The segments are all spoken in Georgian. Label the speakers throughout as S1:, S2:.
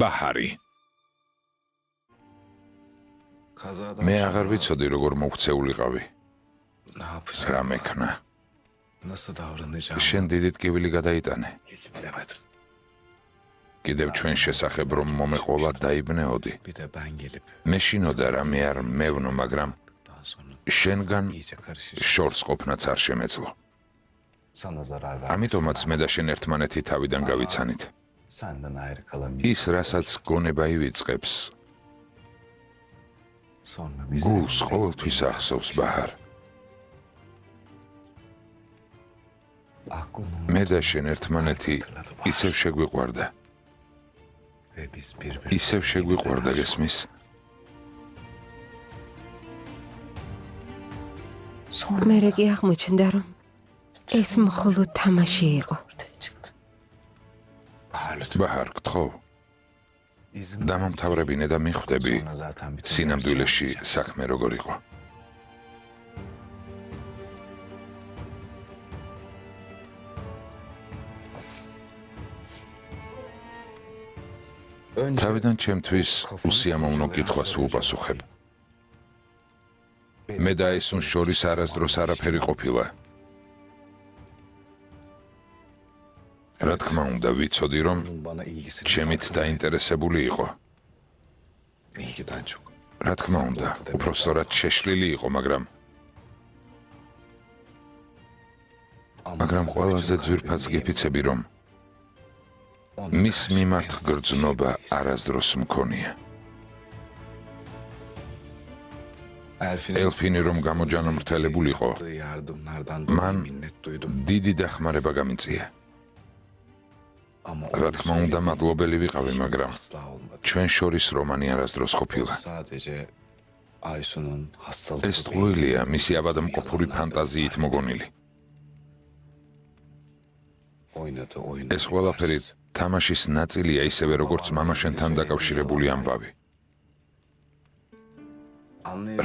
S1: ბაჰარი. მე აღარ ვიცოდი როგორ მოქცეულიყავი. რა მექნა. შენ დიდი ტკივილი გადაიტანე. კიდევ ჩვენ შესახებ რომ მომეყოლა დაიბნეოდი. მეშინოდა რამე არ მევნო, მაგრამ შენგან შორს ყოფნაც არ შემეძლო. ამიტომაც მე და შენ ერთმანეთი თავიდან გავიცანით. ის რასაც გონება ივიწყებს გულს ყოველთვის ახსოვს ბაჰარ. მე და შენ ერთმანეთი ისევ შეგვიყვარდა. ისევ შეგვიყვარდა, გესმის?
S2: მერე კი აღმოჩნდა, რომ ეს მხოლოდ თამაში იყო.
S1: ბაჰარ, გთხოვ, დამამთავრებინე და მიხვდები სინამდვილეში საქმე როგორ იყო. თავიდან ჩემთვის უსიამოვნო კითხვას ვუპასუხებ. მე და ეს უნდა შორის არასდროს არაფერი ყოფილა. რა თქმა უნდა, ვიცოდი, რომ ჩემით დაინტერესებული იყო. რა თქმა უნდა, უпростоრად შეშლილი იყო, მაგრამ ყველაზე ძვირფას გიფიცები, რომ მის მიმართ გრძნობა არასდროს მქონია. ელფინი რომ გამოჯანმრთელებულიყო, მან დიდი დახმარება გამიწია. რა თქმა უნდა, მადლობელი ვიყავი, მაგრამ ჩვენ შორის რომანი არასდროს ყოფილა. ეს ტყუილია მისი ავადმყოფური ფანტაზიით მოგონილი. ეს ყველაფერი თამაშის ნაწილია, ისევე როგორც მამაშენთან დაკავშირებული ამბავი.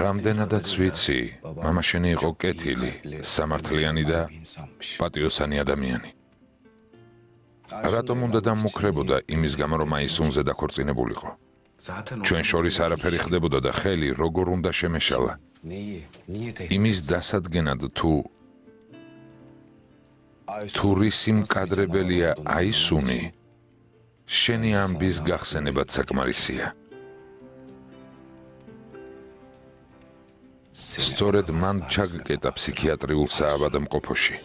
S1: რამდენადაც ვიცი, მამაშენი იყო კეთილი, სამართლიანი და პატიოსანი ადამიანი. რატომ უნდა დამუქრებოდა იმის გამო, რომ აისუნზე დაქორწინებულიყო? ჩვენ შორის არაფერი ხდებოდა და ხელი როგორ უნდა შემეშალა? იმის დასადგენად თუ რისი მკადრებელია აისუნი, შენი ამბის გახსენებაც საკმარისია. სწორედ მან ჩაგკეტა ფსიქიატრიულ საავადმყოფოში.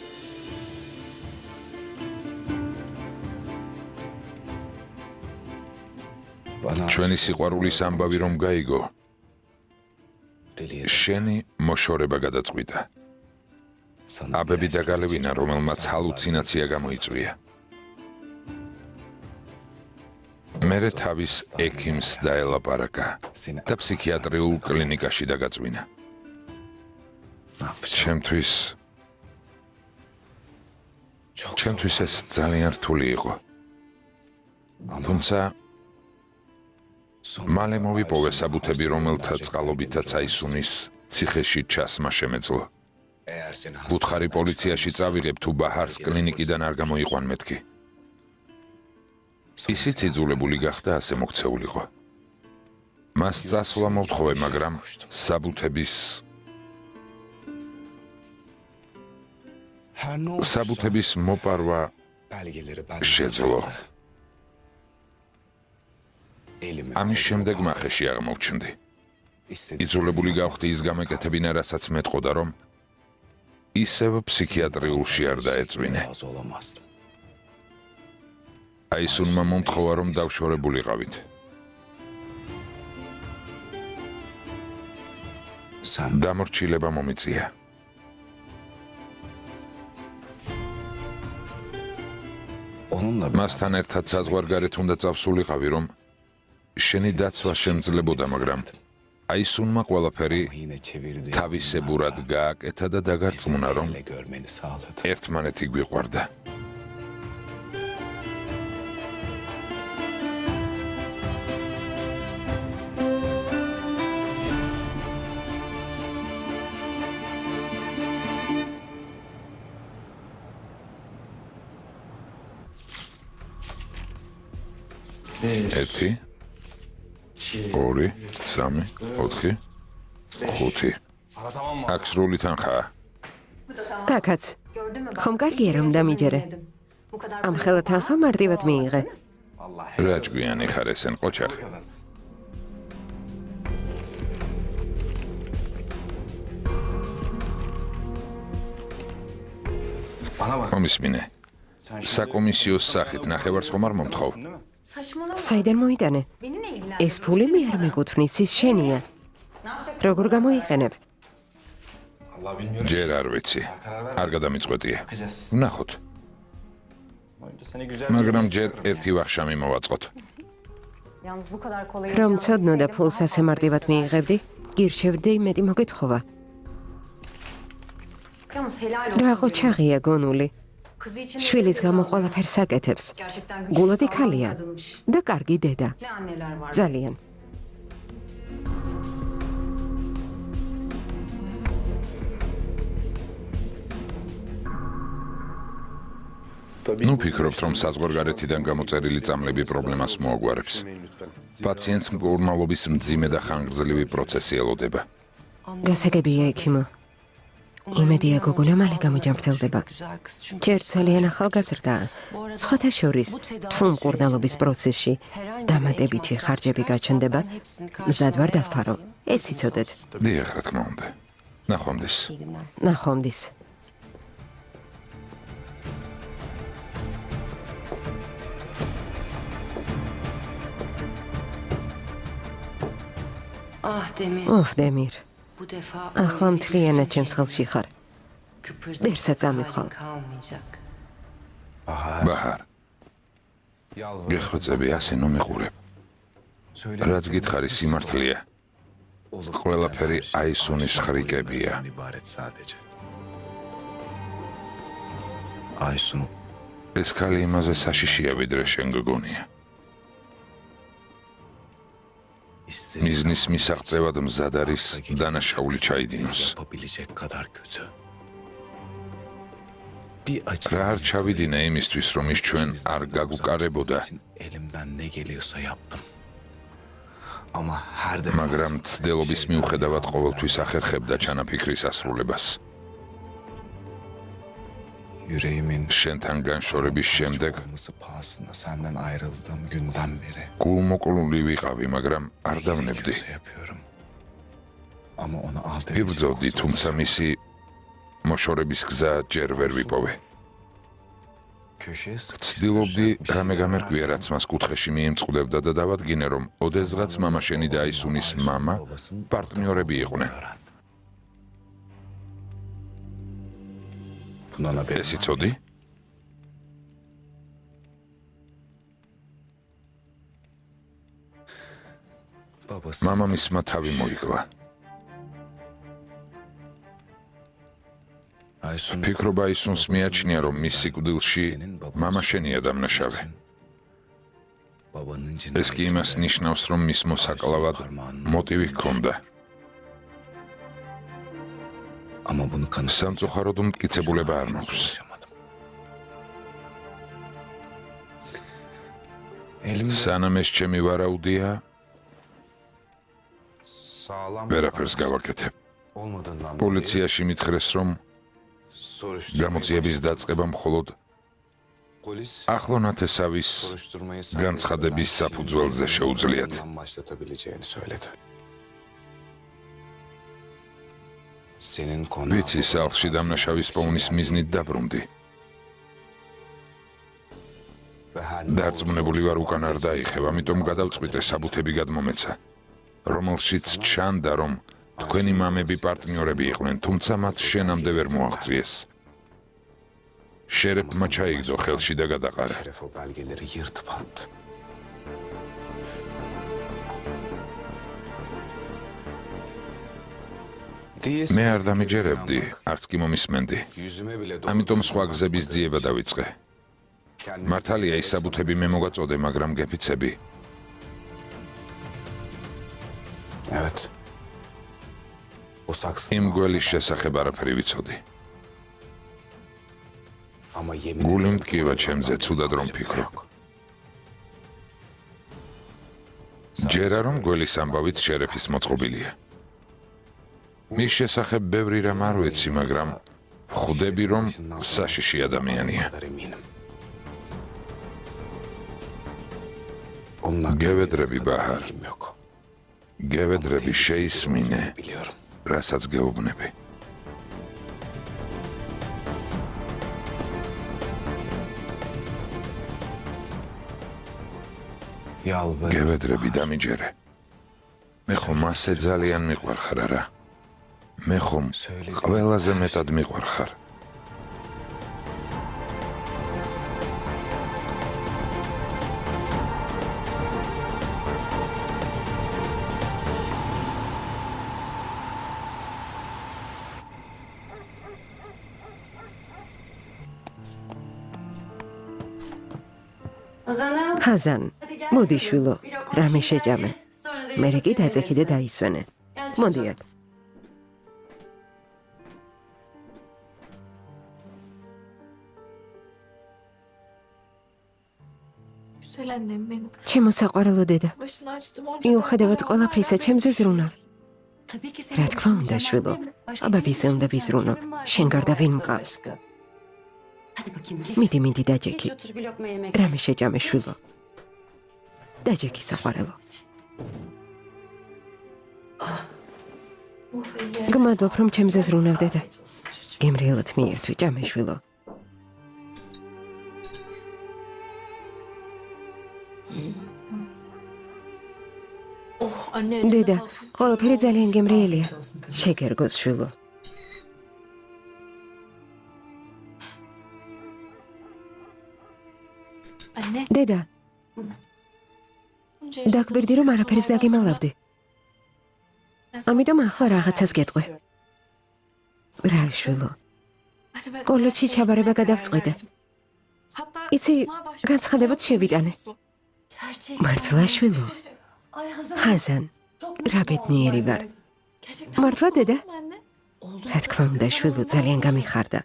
S1: ჩვენი სიყვარულის ამბავი რომ გაიგო, შენი მოშორება გადაწყვიტა. აბები დაგალევინა, რომელმაც ჰალუცინაცია გამოიწვია. მერე თავის ექიმს დაელაპარაკა და ფსიქიატრიულ კლინიკაში დაგაწვინა. ჩემთვის ეს ძალიან რთული იყო. თუმცა მალე მოვიპოვე საბუთები, რომელთა წყალობითაც აისუნის ციხეში ჩასმა შემეძლო. უთხარი პოლიციაში წავიღებ, თუ ბაჰარს კლინიკიდან არ გამოიყვან მეთქი. ისიც იძულებული გახდა ასე მოქცეულიყო. მას წასვლა მოვთხოვე, მაგრამ საბუთების მოპარვა შეძლო. ამის შემდეგ მახეში აღმოჩნდი. იძულებული გავხდი ის გამეკეთებინა, რასაც მეტყოდა, რომ ისევ ფსიქიატრიულში არ დაეწვინე. აისუნმა მომთხოვა, რომ დავშორებულიყავით. დამორჩილება მომიწია. მასთან ერთად საზღვარგარეთ უნდა წავსულიყავი, რომ შენი დაცვა შემძლებოდა, მაგრამ აისუნმა ყველაფერი თავისებურად გააკეთა და დაგარწმუნა, რომ ერთმანეთი გვიყვარდა. 1 2 3 4 5 აქ სრული თანხაა
S2: კაკაც ხომ კარგია რომ დამიჯერე ამ ხელა თანხა მარტივად მიიღე
S1: რა ჭკვიანი ხარ ესენ ყოჩახ კომისმინე საკომისიოს სახით ნახევარს ხომ არ მომთხოვ
S2: საიდან მოიტანე ეს ფული მე არ მეკუთვნის ის შენია როგორ გამოიყენებ
S1: ჯერ არ ვიცი არ გადამიწყვეტია ვნახოთ მაგრამ ჯერ ერთი ვახშამი მოვაწყოთ
S2: რომ ცოდნო და ფულს ასე მარტივად მიიღებდი გირჩევდი მეტი მოგეთხოვა რა ყოჩაღია გონული შვილის გამო ყველაფერს აკეთებს გულოდი ქალია და კარგი დედა ძალიან
S1: ნუ ფიქრობთ რომ საზღვარგარეთიდან გამოწერილი წამლები პრობლემას მოაგვარებს პაციენტს მკურნალობის მძიმე და ხანგრძლივი პროცესი ელოდება
S2: გასაგებია ექიმო იმედია გოგონა მალე გამოჯამრთელდება ჯერ ძალიან ახალგაზრდაა სხვათა შორის თუ მკურნალობის პროცესში დამატებითი ხარჯები გაჩნდება მზად ვარ დავფარო ეს იცოდეთ
S1: დიახ რა თქმა უნდა ნახვამდის
S2: ნახვამდის დემիր ახლა მთლიანად ჩემს ხელში ხარ ვერსაც ამიხვალ
S1: ბაჰარ გეხვეწები ასე ნომიყურებ რაც გითხარი სიმართლეა ყველაფერი აისუნის ხრიკებია აისუნ ეს ქალი იმაზე საშიშია ვიდრე შენ გგონია მიზნის მისაღწევად მზად არის დანაშაული ჩაიდინოს. რა არ ჩავიდინე იმისთვის, რომ ის ჩვენ არ გაგუკარებოდა. მაგრამ ცდილობის მიუხედავად ყოველთვის ახერხებდა ჩანაფიქრის ასრულებას. შენთან განშორების შემდეგ გულმოკლული ვიყავი, მაგრამ არ დავნებდი. იბრძოდი, თუმცა მისი მოშორების გზა ჯერ ვერ ვიპოვე. ცდილობდი რამე გამერკვია, რაც მას კუთხეში მიემწყდებდა და დავადგინე, რომ ოდესღაც მამაშენი და აისუნის მამა პარტნიორები იყვნენ. ეს იცოდი? მამამისმა თავი მოიკლა. ფიქრობა აისუნს მიაჩნია, რომ მის სიკვდილში მამაშენია დამნაშავე. ეს კი იმას ნიშნავს, რომ მის მოსაკლავად მოტივი ჰქონდა. სამწუხაროდ მტკიცებულება არ მაქვს. სანამ ეს ჩემი ვარაუდია, ვერაფერს გავაკეთებ. პოლიციაში მითხრეს, რომ გამოძიების დაწყება მხოლოდ ახლონათესავის განცხადების საფუძველზე შეუძლიათ. ვიცი, სახლში დამნაშავის პოვნის მიზნით დაბრუნდი. დარწმუნებული ვარ, უკან არ დაიხევ, ამიტომ გადავწყვიტე საბუთები გადმომეცა, რომელშიც ჩანდა, რომ თქვენი მამები პარტნიორები იყვნენ, თუმცა მათ შენამდე ვერ მოაღწიეს. შერეფმა ჩაიგდო ხელში და გადაყარა. მე არ დამიჯერებდი, არც კი მომისმენდი. ამიტომ სხვა გზების ძიება დავიწყე. მართალია, ის საბუთები მე მოგაწოდე, მაგრამ გეფიცები. იმ გველის შესახებ არაფერი ვიცოდი. გული მტკივა ჩემზე, ცუდად რომ ფიქრობ. ჯერა რომ გველის ამბავით შერეფის მოწყობილია. მის შესახებ ბევრი რამ არ ვიცი, მაგრამ ხვდები რომ საშიში ადამიანია. გევედრები ბაჰარ. გევედრები შეისმინე, რასაც გეუბნები. გევედრები დამიჯერე. მე ხომ ასე ძალიან მიყვარხარ არა. მე ხომ ყველაზე მეტად მიყვარხარ.
S2: ჰაზან, მოდი შვილო, რამე შეჭამე. მერე კი დაწექი და დაისვენე. მოდიათ. ჩემო საყვარელო დედა, მიუხედავად ყველაფრისა, ჩემზე ზრუნავ. რა თქმა უნდა, შვილო, აბა ვისე უნდა ვიზრუნო, შენ გარდა ვინ მყავს? მიდი დაჯექი. რამე შეჭამე შვილო. დაჯექი საყვარელო. გმადლობ რომ ჩემზე ზრუნავ დედა. გემრიელად მიირთვი ჭამე შვილო. დედა, ყველაფერი ძალიან გემრიელია. შეგერგოს შვილო. დედა, დაგვირდი რომ არაფერს დაგიმალავდი. ამიტომ ახლა რაღაცას გეტყვი. რა შვილო? კოლეჯში ჩაბარება გადავწყვეტე. იცი, განცხადებაც შევიტანე. მართლა შვილო? ჰაზან, რა ბედნიერი ვარ. მართლა დედა? რა თქმა უნდა შვილო, ძალიან გამიხარდა.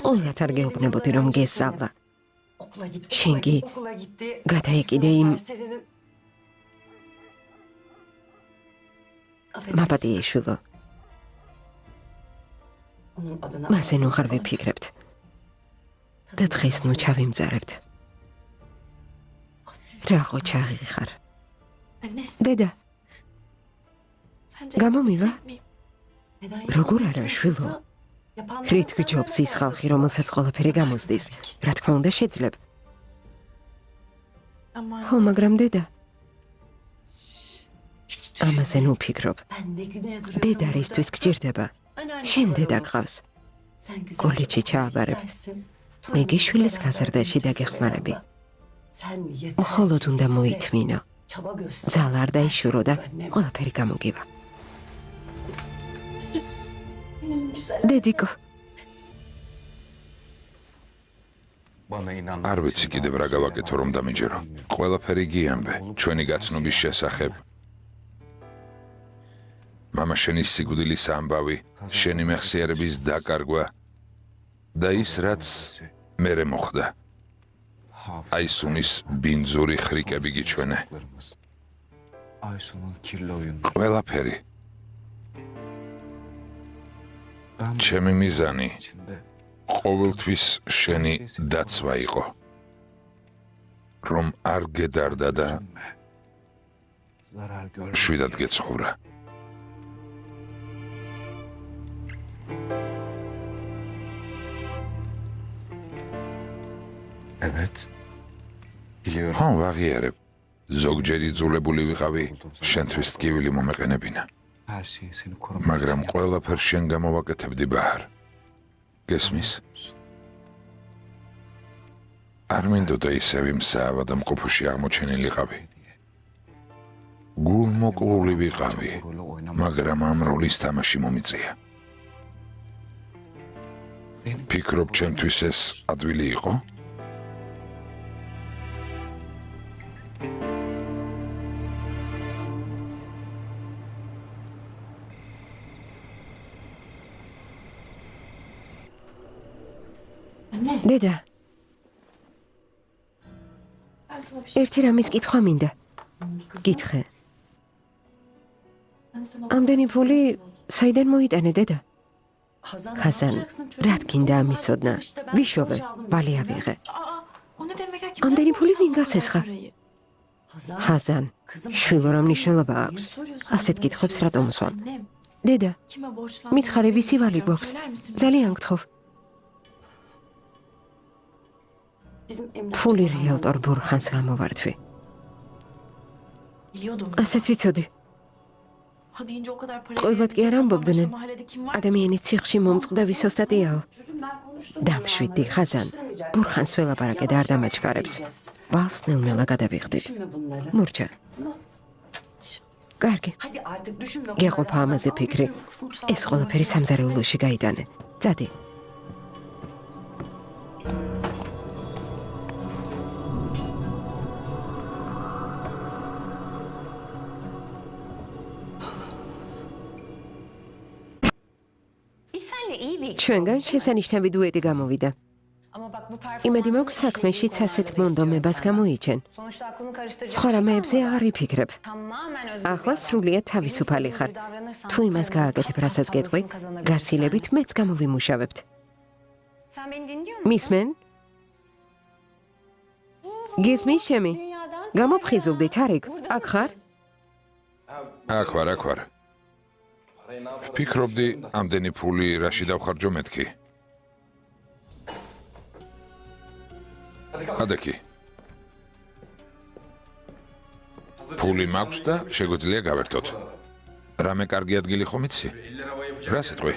S2: ყველათ არ გეუბნებოდი რომ გესწავლა. შენ კი გადაიკიდე იმ მაპატიე შვილო. მასე ნუ ხარ ვიფიქრებთ. და დღეს ნუ ჩავიმძარებთ. რა ყოჩაღი ხარ. დედა, გამომივა? როგორ არა შვილო? რით გჯობს ის ხალხი, რომელსაც ყველაფერი გამოსდის? რა თქმა უნდა შეძლებ. ხო, მაგრამ დედა, ამაზე ნუ ფიქრობ. დედარისთვის გჭირდება. შენ დედა გყავს. კოლეჯში ჩააბარებ. მე გიშვილის გაზრდაში დაგეხმარები. მხოლოდ უნდა მოითმინო. ძალა არ დაიშურო და ყველაფერი გამოგივა. დედიკო.
S1: არ ვიცი კიდევ რა გავაკეთო რომ დამიჯერო. ყველაფერი გიამბე, ჩვენი გაცნობის შესახებ. მამა შენის სიკვდილის ამბავი, შენი მეხსიერების დაკარგვა და ის რაც მერე მოხდა. აისუნის ბინძური ხრიკები გიჩვენე. ყველაფერი. ჩემი მიზანი ყოველთვის შენი დაცვა იყო. რომ არ გედარდა და შვიდად გეცხოვრა. ხო, ვაღიარებ. ზოგჯერ იძულებული ვიყავი შენთვის ტკივილი მომეყენებინა. მაგრამ ყველაფერს შენ გამოვაკეთებდი ბაჰარ. გესმის? არ მინდოდა ისევ იმ საავადმყოფოში აღმოჩენილიყავი. გულმოკლული ვიყავი, მაგრამ ამ როლის თამაში მომიწია. ფიქრობ ჩემთვის ეს ადვილი იყო?
S2: დედა, ერთი რამის კითხვა მინდა. გითხრე. ამდენი ფული საიდან მოიტანე დედა? ხაზან, რა თქინდა ამისოდნა? ვიშოვე, ვალი ავიღე. ამდენი ფული ვინ გასესხა? ხაზან, შვილო რა მნიშვნელობა აქვს? ასეთ კითხვებს რატომ მსვამ? დედა, მითხარი ვისი ვალი გვაქვს? ძალიან გთხოვ. ფული რიელტორ ბურხანს გამოვართვი. ასეთ ვიცოდი. ყველად კი არ ამბობდნენ. ადამიანის ციხში მომწყდა ვისოსტატიაო. დამშვიდდი ხაზან. ბურხანს ველაპარაკე და არ დამაჩქარებს. ვალს ნელ-ნელა გადავიხდით. მურჩა. კარგი. გეყოფა ამაზე ფიქრი. ეს ყველაფერი სამზარეულოში გაიტანე. წადი. ჩვენგან შესანიშნავი დუეტი გამოვიდა. იმედი მაქვს საქმეშიც ასეთ მონდომებას გამოიჩენ. სხვა რამეებზე აღარ იფიქრებ. ახლა სრულიად თავისუფალი ხარ. თუ იმას გააკეთებ, რასაც გეტყვი, გაცილებით მეც გამოვიმუშავებთ. მისმენ? გესმის შემი? გამოფხიზლდით არიქ? აქ ხარ?
S1: აქ ვარ. ფიქრობდი, ამდენი ფული რაში დავხარჯო მეთქი. ადაკი. ფული მაქვს და შეგვიძლია გავერთოთ. რამე კარგი ადგილი ხომ იცი? რა სიტყვი?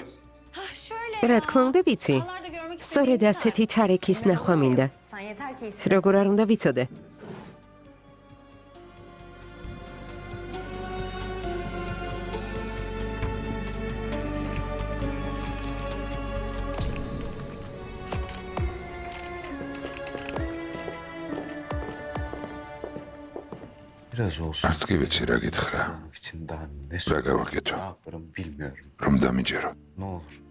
S2: რა თქმა უნდა ვიცი. სწორედ ასეთი თარიქის ნახვა მინდა. როგორ არ უნდა ვიცოდე?
S1: არც კი ვიცი რა გითხრა. რა გავაკეთო? რომ დამიჯერო.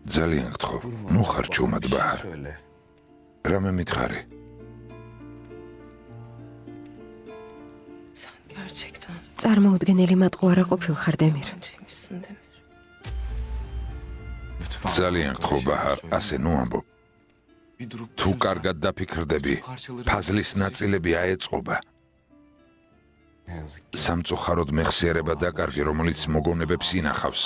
S1: ძალიან გთხოვ, ნუ ხარ ჩუმად ბაჰარ. რამე მითხარი?
S2: წარმოუდგენელი მატყუ არა ყოფილხარ დემირ.
S1: ძალიან გთხოვ ბაჰარ, ასე ნუ ამბობ. თუ კარგად დაფიქრდები, ფაზლის ნაწილები აეწყობა. სამწუხაროდ მეხსიერება დაკარგი, რომელიც მოგონებებს ინახავს.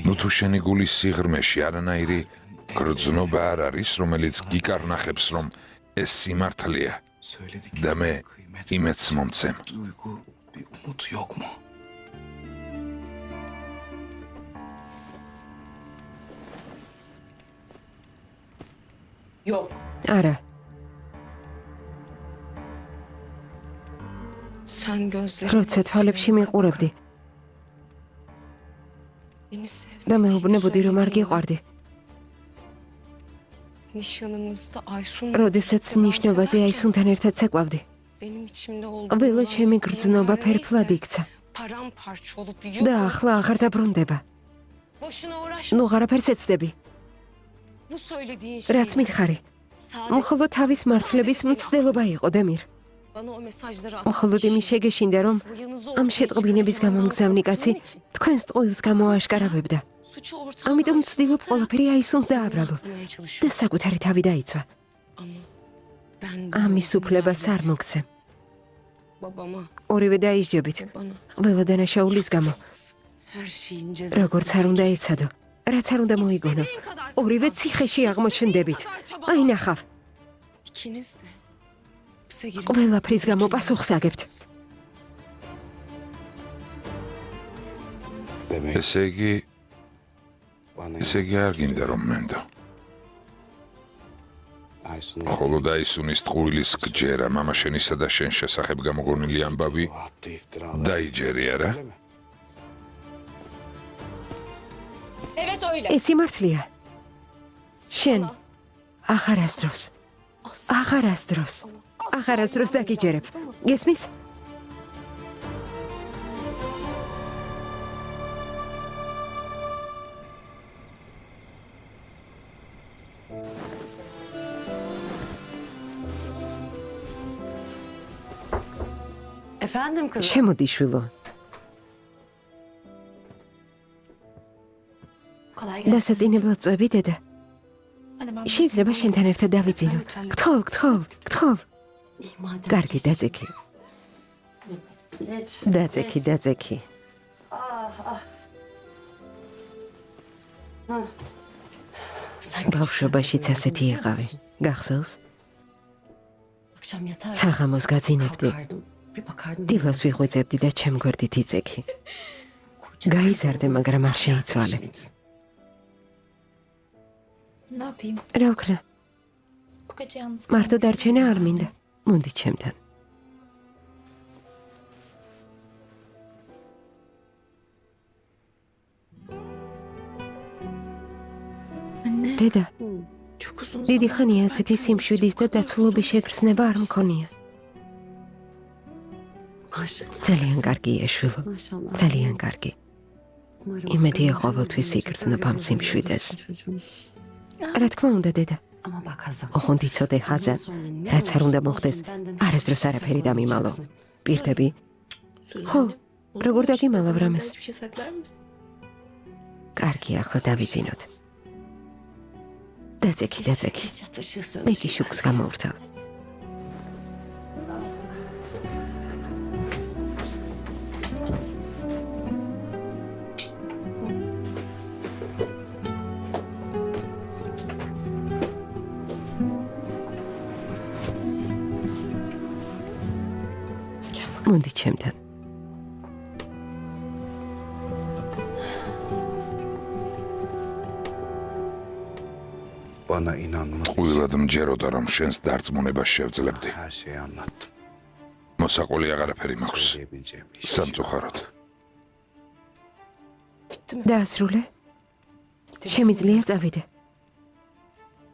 S1: ნუ თუ შენი გულის სიღრმეში არანაირი გრძნობა არ არის, რომელიც გიკარნახებს, რომ ეს სიმართლეა და მე იმედს მომცემ.
S2: არა. როცა თვალებში მიყურებდი და მეუბნებოდი, რომ არ გიყვარდი. როდესაც ნიშნობაზე აისუნთან ერთად საკვავდი. ყველა ჩემი გრძნობა ფერფლად იქცა. და ახლა აღარ დაბრუნდება. ნუ ღარაფერს ეცდები. რაც მითხარი, მხოლოდ თავის მართლების მცდელობა იყო დემირ. მხოლოდ იმის შეგეშინდა, რომ ამ შეტყობინების გამო მგზავნი კაცი თქვენს ტყუილს გამოაშკარავებდა. ამიტომ ვცდილობ ყველაფერი აისუნს დააბრალო და საკუთარი თავი დაიცვა. ამის უფლებას არ მოგცემ. ორივე დაისჯებით, ყველა დანაშაულის გამო. როგორც არ უნდა ეცადო, რაც არ უნდა მოიგონო, ორივე ციხეში აღმოჩნდებით. აი ნახავ. ყველაფრის გამო პასუხს აგებთ.
S1: ესე იგი არ გინდა რომ მენდო. ხოლო დაისუნის ტყუილის გჯერა მამაშენისა და შენ შესახებ გამოგონილი ამბავი დაიჯერი არა?
S2: ეს სიმართლეა. შენ აღარასდროს დაგიჯერებ. გესმის?
S3: Efendim kızım.
S2: შემოდი შვილო. დასაწინებლად წვევი დედა. შეიძლება შენთან ერთად დავიძინო. გთხოვ. კარგი, დაძექი. დაძექი. ბავშვობაშიც ასეთი იყავი. გახსოვს? საღამოს გაძინებდი. დილას ვიღვიძებდი და ჩემ გვერდით იწექი. გაიზარდე, მაგრამ არ შეიცვალე. რა ვქნა? მარტო დარჩენა არ მინდა. მოდი ჩემთან. დედა, დიდი ხანია ასეთი სიმშვიდის და დაცულობის შეგრძნება არ მქონია. ძალიან კარგია შვილო, ძალიან კარგი. იმედია ყოველთვის იგრძნობ ამ სიმშვიდეს. რა თქმა უნდა დედა. ოღონდ იცოდე ხაზან, რაც არ უნდა მოხდეს, არასდროს არაფერი დამიმალო. პირდები? ხო, როგორ დაგიმალავ რამეს? კარგი, ახლა დავიძინოთ. დაძექი. მე კი შუქს გამოვრთავ. მოდი ჩემთან.
S4: Bana inanmak.
S1: Qვილად მჯეროდა რომ შენს დარწმუნებას შევძლებდი.
S4: Her şeyi anlattım.
S1: მოსაყოლი აღარაფერი მაქვს.
S4: Söyleyebileceğim hiçbir şey
S1: სამწუხაროდ.
S2: დაასრულე? შემიძლია წავიდე.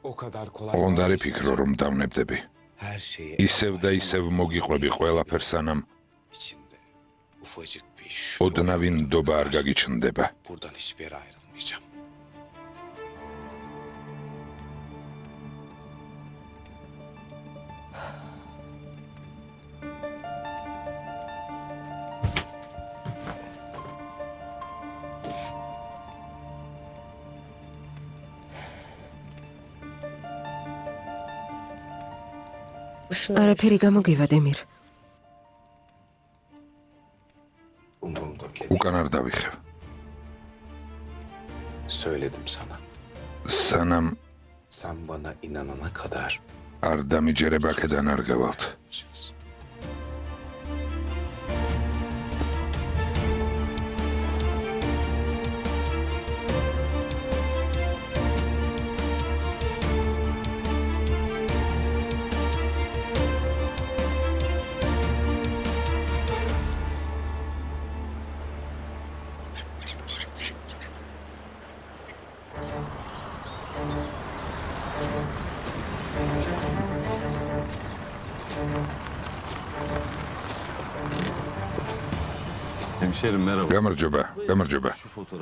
S4: O kadar kolay.
S1: ოღონდ არ იფიქრო რომ დავნებდები.
S4: Her şeyi
S1: ისევ და ისევ მოგიყვები ყველაფერს სანამ
S4: içinde. Ufacık bir şüphe.
S1: ოდნავი ნდობა არ გაგიჩნდება.
S4: Buradan hiçbir yere ayrılmayacağım.
S2: არაფერი გამოგივა დემირ.
S4: Umurumda bile değil.
S1: უკან არ დავიხევ.
S4: Söyledim sana.
S1: სანამ
S4: Sen bana inanana kadar.
S1: არ დამიჯერებ აქედან არ გავალთ. გამარჯობა.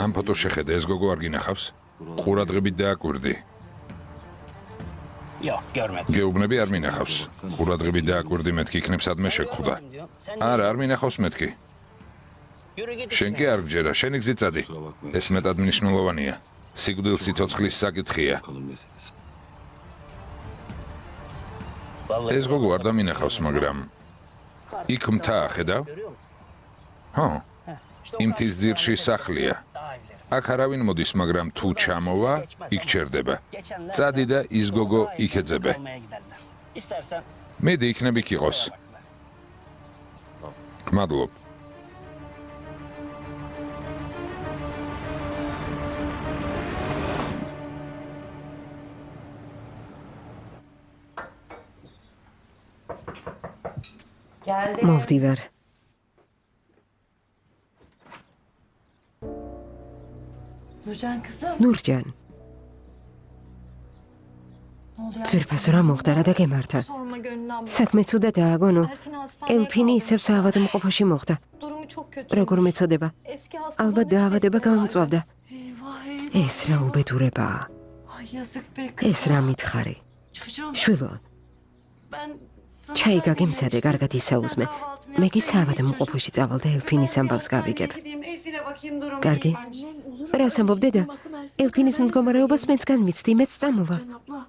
S1: ამ ფოტოს შეხედე, ეს გოგო არ გინახავს? ყურადღებით დააკვირდი. გეუბნები არ მინახავს. ყურადღებით დააკვირდი, მეთქი იქნებ სადმე შეგხვდა. არა, არ მინახავს მეთქი. შენ კი არ გჯერა, შენი გზით წადი. ეს მეტად მნიშვნელოვანია. სიკვდილ სიცოცხლის საკითხია. ეს გოგო არ დამინახავს, მაგრამ იქ მთა ხედავ? ხო. იმ თის ძირში სახლია. აქ არავინ მოდის, მაგრამ თუ ჩამოვა, იქ ჩერდება. წადი და ის გოგო იქეძებე. მედი იქნებ იქ იყოს. მადლობ.
S2: მოვდივარ. ნურჯან. ძვირფას რა მოხდა, რა დაგემართა? საქმე ცუდა დააგონო. ელფინი ისევ საავადმყოფოში მოხდა. როგორ მეწოდება? ალბათ დაავადება გამომწვავდა. ეს რა უბედურებაა. ეს რა მითხარი? შვილო, ჩაი გაგემზადე, კარგად ისაუზმე. მე კი საავადმყოფოში წავალ და ელფინის ამბავს გავიგებ. კარგი. რას ამბობ დედა? ელფინის მდგომარეობას მეც განვიცდი, მეც წამოვა.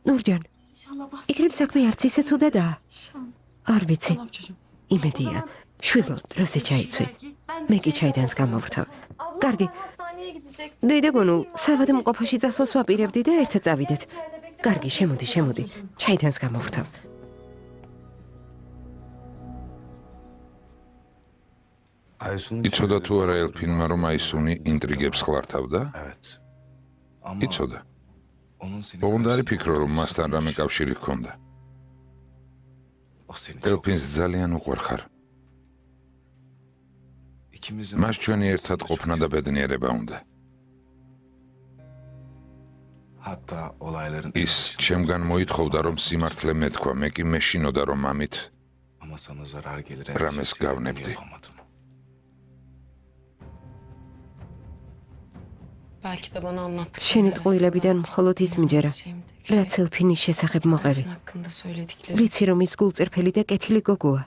S2: ნურჯან, იქნებ საქმე არც ისე ცუდადაა. არ ვიცი. იმედია. შვილო, დროზე ჩაიცვი. მე კი ჩაიდანს გამოვრთავ. კარგი. დედა გონულ, საავადმყოფოში წასვლას ვაპირებდი და ერთად წავიდეთ. კარგი, შემოდი. ჩაიდანს გამოვრთავ.
S1: იცოდა თუ არა ელფინმა, რომ აისუნი ინტრიგებს ხლართავდა? იცოდა. ოღონდ არ იფიქრო, რომ მასთან რამე კავშირი ჰქონდა. ელფინს ძალიან უყვარხარ. მას ჩვენი ერთად ყოფნა და ბედნიერება უნდა. ის ჩემგან მოითხოვდა, რომ სიმართლე მეთქვა, მე კი მეშინოდა, რომ ამით რამეს გავნებდი.
S2: შენი ტყუილებიდან მხოლოდ ის მიჯერა, რაც ელფინის შესახებ მოყევი. ვიცი, რომ ის გულწრფელი და კეთილი გოგოა.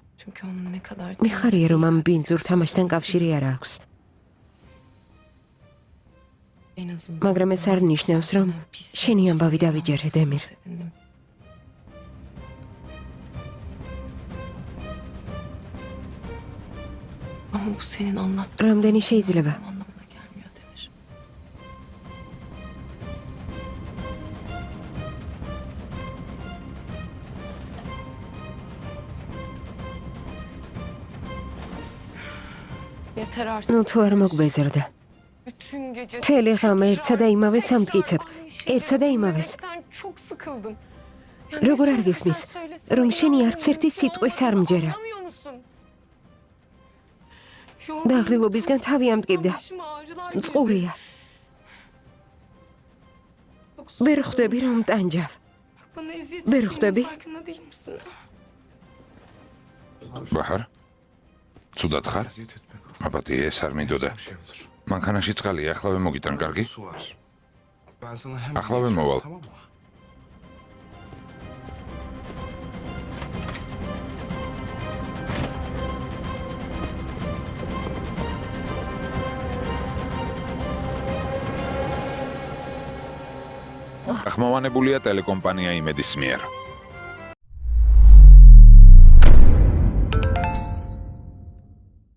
S2: მიხარია, რომ ამ ბინძურ თამაშთან კავშირი არ აქვს. მაგრამ ეს არ ნიშნავს, რომ შენი ამბავი დავიჯერე, დემირ. რამდენი შეიძლება? ნუ თუ არ მოგბეზრდა. მთელი ღამე ერთსა და იმავე სამტკიცებ. ერთსა და იმავეს. როგორ არ გესმის, რომ შენი არც ერთი სიტყვის არ მჯერა. დაღლილობისგან თავი ამტკივდა. წყურია. ვერ ხვდები, რომ ტანჯავ. ვერ ხვდები?
S1: ბაჰარ? ცუდად ხარ? აბატი, ეს არ მინდოდა. მანქანაში წყალია, ახლავე მოგიტან, კარგი? ახლავე მოვალ. ახმოვანებულია ტელეკომპანია იმედის მიერ.